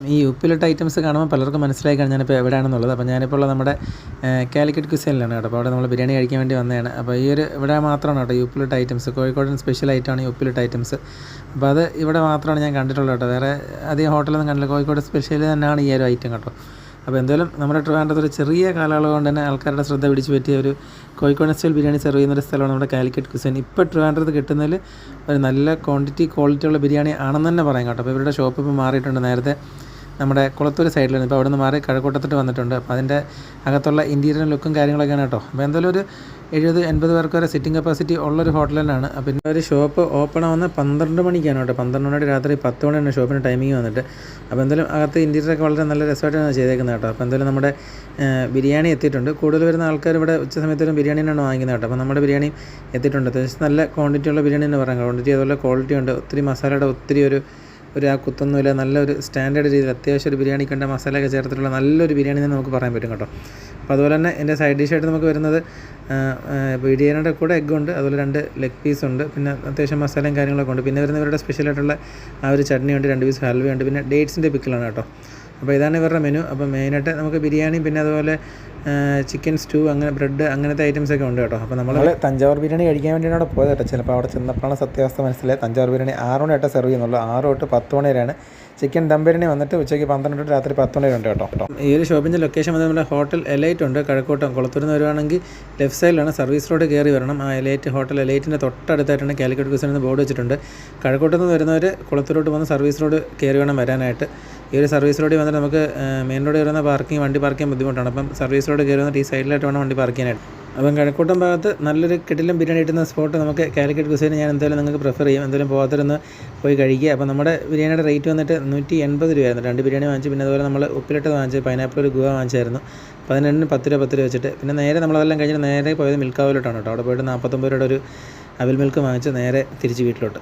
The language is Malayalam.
ഈ ഉപ്പിലിട്ട ഐറ്റംസ് കാണുമ്പോൾ പലർക്കും മനസ്സിലായി കാണാൻ ഞാനിപ്പോൾ എവിടെയാണെന്നുള്ളത്. അപ്പോൾ ഞാനിപ്പോൾ ഉള്ളത് നമ്മുടെ കാലിക്കറ്റ് ക്വിസൈനിലാണ് കേട്ടോ. അപ്പോൾ അവിടെ നമ്മൾ ബിരിയാണി കഴിക്കാൻ വേണ്ടി വന്നതാണ്. അപ്പോൾ ഈ ഒരു ഇവിടെ മാത്രമാണ് കേട്ടോ ഈ ഉപ്പിലിട്ട ഐറ്റംസ്. കോഴിക്കോടൻ സ്പെഷ്യൽ ഐറ്റമാണ് ഈ ഉപ്പിലിട്ട ഐറ്റംസ്. അപ്പോൾ അത് ഇവിടെ മാത്രമാണ് ഞാൻ കണ്ടിട്ടുള്ളത് കേട്ടോ. വേറെ അധികം ഹോട്ടലൊന്നും കണ്ടില്ല. കോഴിക്കോട് സ്പെഷ്യൽ തന്നെയാണ് ഈ ഒരു ഐറ്റം കേട്ടോ. അപ്പോൾ എന്തായാലും നമ്മുടെ ട്രിവാൻഡ്രത്ത് ഒരു ചെറിയ കാലയളവ് കൊണ്ട് തന്നെ ആൾക്കാരുടെ ശ്രദ്ധ പിടിച്ച് പറ്റിയ ഒരു കോഴിക്കോടൻ സ്റ്റൈൽ ബിരിയാണി സെർവ് ചെയ്യുന്നൊരു സ്ഥലമാണ് നമ്മുടെ കാലിക്കറ്റ് ക്വിസൈൻ. ഇപ്പോൾ ട്രിവാൻഡ്രത്ത് കിട്ടുന്നതിൽ ഒരു നല്ല ക്വാളിറ്റിയുള്ള ബിരിയാണി ആണെന്ന് തന്നെ പറയാം കേട്ടോ. അപ്പോൾ ഇവരുടെ ഷോപ്പ് ഇപ്പോൾ മാറിയിട്ടുണ്ട്. നേരത്തെ നമ്മുടെ കുളത്തൂർ സൈഡിലാണ്. ഇപ്പോൾ അവിടെ നിന്ന് മാറി കഴക്കൂട്ടത്തോട്ട് വന്നിട്ടുണ്ട്. അപ്പോൾ അതിൻ്റെ അകത്തുള്ള ഇൻറ്റീരിയർ ലുക്കും കാര്യങ്ങളൊക്കെയാണ് കേട്ടോ. അപ്പോൾ എന്തായാലും ഒരു 70-80 പേർക്ക് വരെ സിറ്റിംഗ് കപ്പാസിറ്റി ഉള്ളൊരു ഹോട്ടൽ തന്നെയാണ്. അപ്പോൾ പിന്നെ ഒരു ഷോപ്പ് ഓപ്പൺ ആവുന്ന 12 മണിക്കാണ് കേട്ടോ. 12 മണിയുടെ രാത്രി 10 മണിയാണ് ഷോപ്പിന് ടൈമിങ് വന്നിട്ട്. അപ്പോൾ എന്തായാലും അകത്ത് ഇൻറ്റീരിയറൊക്കെ വളരെ നല്ല രസമായിട്ടാണ് ചെയ്തേക്കുന്നത് കേട്ടോ. അപ്പോൾ എന്തായാലും നമ്മുടെ ബിരിയാണി എത്തിയിട്ടുണ്ട്. കൂടുതൽ വരുന്ന ആൾക്കാർ ഇവിടെ ഉച്ച സമയത്തും ബിരിയാണിയാണ് വാങ്ങിക്കുന്നത് കേട്ടോ. അപ്പോൾ നമ്മുടെ ബിരിയാണി എത്തിയിട്ടുണ്ട്. അത്യാവശ്യം നല്ല ക്വാണ്ടിറ്റിയുള്ള ബിരിയാണി എന്ന് പറയാം. ക്വാണ്ടിറ്റി അതുപോലെ ക്വാളിറ്റി ഉണ്ട്. ഒത്തിരി മസാലയുടെ ഒത്തിരി ഒരു ആ കുത്തൊന്നുമില്ല. നല്ലൊരു സ്റ്റാൻഡേർഡ് രീതിയിൽ അത്യാവശ്യം ഒരു ബിരിയാണി കണ്ട മസാലയൊക്കെ ചേർത്തിട്ടുള്ള നല്ലൊരു ബിരിയാണി എന്ന് നമുക്ക് പറയാൻ പറ്റും കേട്ടോ. അപ്പോൾ അതുപോലെ തന്നെ എൻ്റെ സൈഡ് ഡിഷായിട്ട് നമുക്ക് വരുന്നത് ബിരിയാണിയുടെ കൂടെ എഗ്ഗുണ്ട്, അതുപോലെ 2 ലെഗ് പീസുണ്ട്, പിന്നെ അത്യാവശ്യം മസാലയും കാര്യങ്ങളൊക്കെ ഉണ്ട്. പിന്നെ വരുന്നവരുടെ സ്പെഷ്യലായിട്ടുള്ള ആ ഒരു ചട്നിയുണ്ട്, 2 പീസ് ഹൽവയുണ്ട്, പിന്നെ ഡേറ്റ്സിൻ്റെ പിക്കിളാണ് കേട്ടോ. അപ്പോൾ ഇതാണ് ഇവരുടെ മെനു. അപ്പോൾ മെയിനായിട്ട് നമുക്ക് ബിരിയാണി, പിന്നെ അതുപോലെ ചിക്കൻ സ്റ്റൂ, അങ്ങനെ ബ്രെഡ്, അങ്ങനത്തെ ഐറ്റംസൊക്കെ ഉണ്ട് കേട്ടോ. അപ്പോൾ നമ്മൾ തഞ്ചാവൂർ ബിരിയാണി കഴിക്കാൻ വേണ്ടിയാണ് അവിടെ പോയത് കേട്ടോ. ചിലപ്പോൾ അവിടെ ചെന്നപ്പോഴാണ് സത്യാവസ്ഥ മനസ്സിലായി. തഞ്ചാവൂർ ബിരിയാണി 6 മണിയായിട്ട് സെർവ് ചെയ്യുന്നുള്ളൂ. 6 തൊട്ട് 10 മണി വരെയാണ്. ചിക്കൻ ദം ബിരിയാണി വന്നിട്ട് ഉച്ചയ്ക്ക് 12 തൊട്ട് രാത്രി 10 മണി വരെ ഉണ്ട് കേട്ടോ. ഈ ഒരു ഷോപ്പിൻ്റെ ലൊക്കേഷൻ വന്നത് നമ്മുടെ ഹോട്ടൽ എലൈറ്റ് ഉണ്ട് കഴക്കൂട്ടം. കുളത്തൂരിൽ നിന്ന് വരുവാണെങ്കിൽ ലെഫ്റ്റ് സൈഡിലാണ്, സർവീസ് റോഡ് കയറി വരണം. ആ എലൈറ്റ് ഹോട്ടൽ എലൈറ്റിൻ്റെ തൊട്ടടുത്തായിട്ടാണ് കാലിക്കറ്റ് ക്വിസൈൻ എന്ന് ബോർഡ് വെച്ചിട്ടുണ്ട്. കഴക്കൂട്ടത്ത് നിന്ന് വരുന്നവർ കുളത്തൂരോട്ട് വന്ന് സർവീസ് റോഡ് കയറി വേണം വരാനായിട്ട്. ഈ ഒരു സർവീസ് റോഡിൽ വന്നിട്ട് നമുക്ക് മെയിൻ റോഡ് കയറുന്ന വണ്ടി പാർക്ക് ചെയ്യാൻ ബുദ്ധിമുട്ടാണ്. അപ്പം സർവീസ് റോഡ് കയറി വന്നിട്ട് ഈ സൈഡിലായിട്ട് വേണം വണ്ടി പാർക്ക് ചെയ്യാനായിട്ട്. അപ്പം കഴക്കൂട്ടം ഭാഗത്ത് നല്ലൊരു കിടിലം ബിരിയാണി കിട്ടുന്ന സ്പോട്ട് നമുക്ക് കാലിക്കറ്റ് ക്വിസൈൻ ഞാൻ എന്തായാലും നിങ്ങൾക്ക് പ്രിഫർ ചെയ്യും. എന്തായാലും പോകാത്തൊന്ന് പോയി കഴിക്കുക. അപ്പോൾ നമ്മുടെ ബിരിയാണിയുടെ റേറ്റ് വന്നിട്ട് 180 രൂപയായിരുന്നു. 2 ബിരിയാണി വാങ്ങിച്ചു. പിന്നെ അതുപോലെ നമ്മൾ ഉപ്പിലിട്ട് വാങ്ങിച്ച് പൈനാപ്പിൾ ഒരു ഗുവ വാങ്ങിച്ചായിരുന്നു. 12 10 രൂപ വെച്ചിട്ട്. പിന്നെ നേരെ നമ്മളതെല്ലാം കഴിഞ്ഞിട്ട് നേരെ പോയത് മിൽക്കാവിലോട്ടാണ് കേട്ടോ. അവിടെ പോയിട്ട് 49 രൂപയുടെ ഒരു അവിൽ മിൽക്ക് വാങ്ങിച്ച് നേരെ തിരിച്ച് വീട്ടിലോട്ട്.